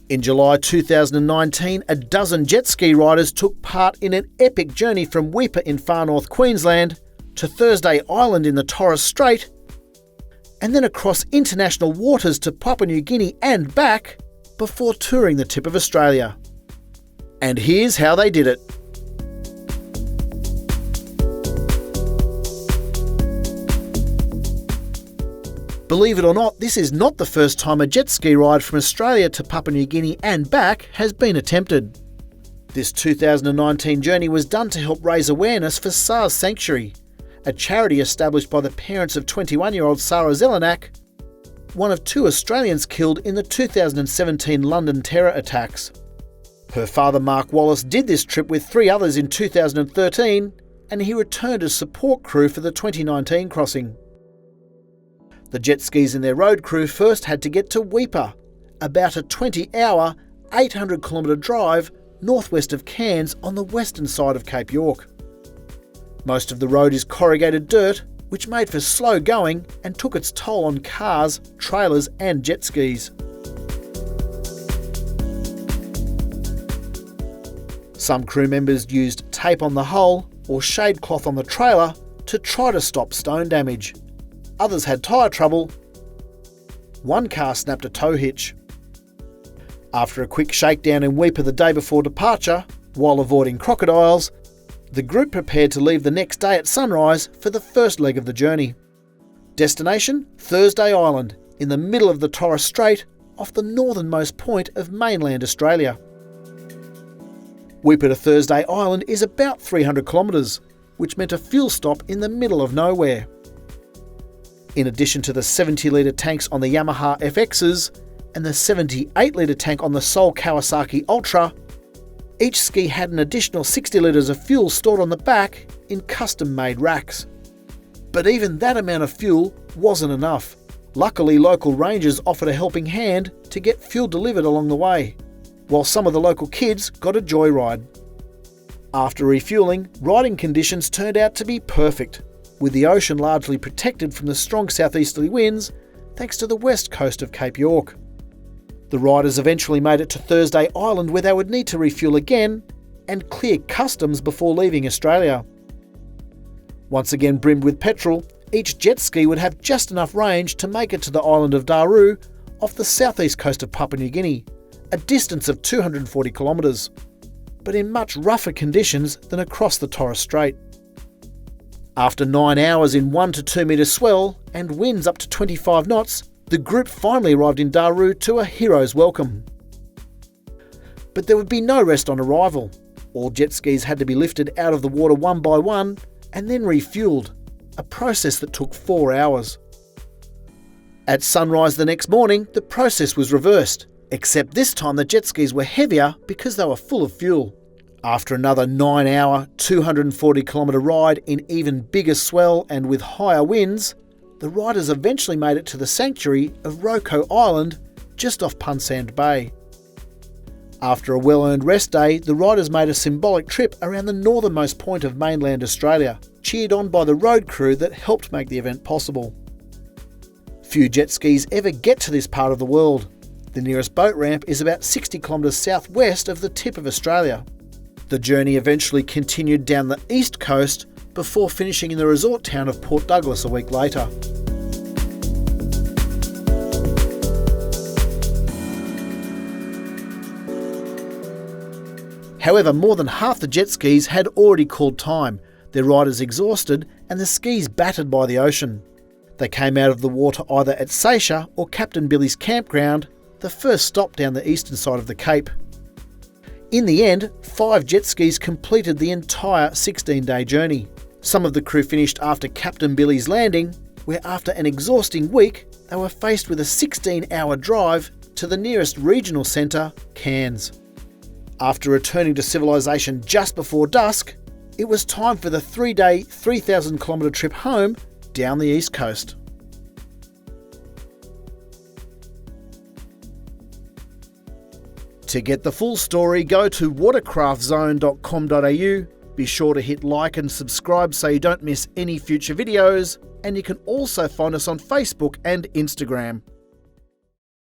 In July 2019, a dozen jet ski riders took part in an epic journey from Weipa in far north Queensland to Thursday Island in the Torres Strait, and then across international waters to Papua New Guinea and back before touring the tip of Australia. And here's how they did it. Believe it or not, this is not the first time a jet ski ride from Australia to Papua New Guinea and back has been attempted. This 2019 journey was done to help raise awareness for SARS Sanctuary, a charity established by the parents of 21-year-old Sarah Zelenak, one of two Australians killed in the 2017 London terror attacks. Her father Mark Wallace did this trip with 3 others in 2013, and he returned as support crew for the 2019 crossing. The jet skis and their road crew first had to get to Weipa, about a 20-hour, 800-kilometre drive northwest of Cairns on the western side of Cape York. Most of the road is corrugated dirt, which made for slow going and took its toll on cars, trailers and jet skis. Some crew members used tape on the hull or shade cloth on the trailer to try to stop stone damage. Others had tyre trouble. One car snapped a tow hitch. After a quick shakedown in Weipa the day before departure, while avoiding crocodiles, the group prepared to leave the next day at sunrise for the first leg of the journey. Destination: Thursday Island, in the middle of the Torres Strait, off the northernmost point of mainland Australia. Weipa to Thursday Island is about 300 kilometres, which meant a fuel stop in the middle of nowhere. In addition to the 70-litre tanks on the Yamaha FXs and the 78-litre tank on the Seoul Kawasaki Ultra, each ski had an additional 60 litres of fuel stored on the back in custom-made racks. But even that amount of fuel wasn't enough. Luckily, local rangers offered a helping hand to get fuel delivered along the way, while some of the local kids got a joyride. After refuelling, riding conditions turned out to be perfect, with the ocean largely protected from the strong southeasterly winds thanks to the west coast of Cape York. The riders eventually made it to Thursday Island, where they would need to refuel again and clear customs before leaving Australia. Once again brimmed with petrol, each jet ski would have just enough range to make it to the island of Daru off the southeast coast of Papua New Guinea, a distance of 240 kilometres, but in much rougher conditions than across the Torres Strait. After 9 hours in 1 to 2 metre swell and winds up to 25 knots, the group finally arrived in Daru to a hero's welcome. But there would be no rest on arrival. All jet skis had to be lifted out of the water one by one and then refueled, a process that took 4 hours. At sunrise the next morning, the process was reversed, except this time the jet skis were heavier because they were full of fuel. After another 9-hour, 240-kilometre ride in even bigger swell and with higher winds, the riders eventually made it to the sanctuary of Roko Island, just off Punsand Bay. After a well-earned rest day, the riders made a symbolic trip around the northernmost point of mainland Australia, cheered on by the road crew that helped make the event possible. Few jet skis ever get to this part of the world. The nearest boat ramp is about 60 kilometres southwest of the tip of Australia. The journey eventually continued down the east coast before finishing in the resort town of Port Douglas a week later. However, more than half the jet skis had already called time, their riders exhausted and the skis battered by the ocean. They came out of the water either at Seisha or Captain Billy's campground, the first stop down the eastern side of the Cape. In the end, 5 jet skis completed the entire 16-day journey. Some of the crew finished after Captain Billy's landing, where after an exhausting week, they were faced with a 16-hour drive to the nearest regional centre, Cairns. After returning to civilization just before dusk, it was time for the 3-day, 3,000-kilometre trip home down the east coast. To get the full story, go to watercraftzone.com.au. Be sure to hit like and subscribe so you don't miss any future videos, and you can also find us on Facebook and Instagram.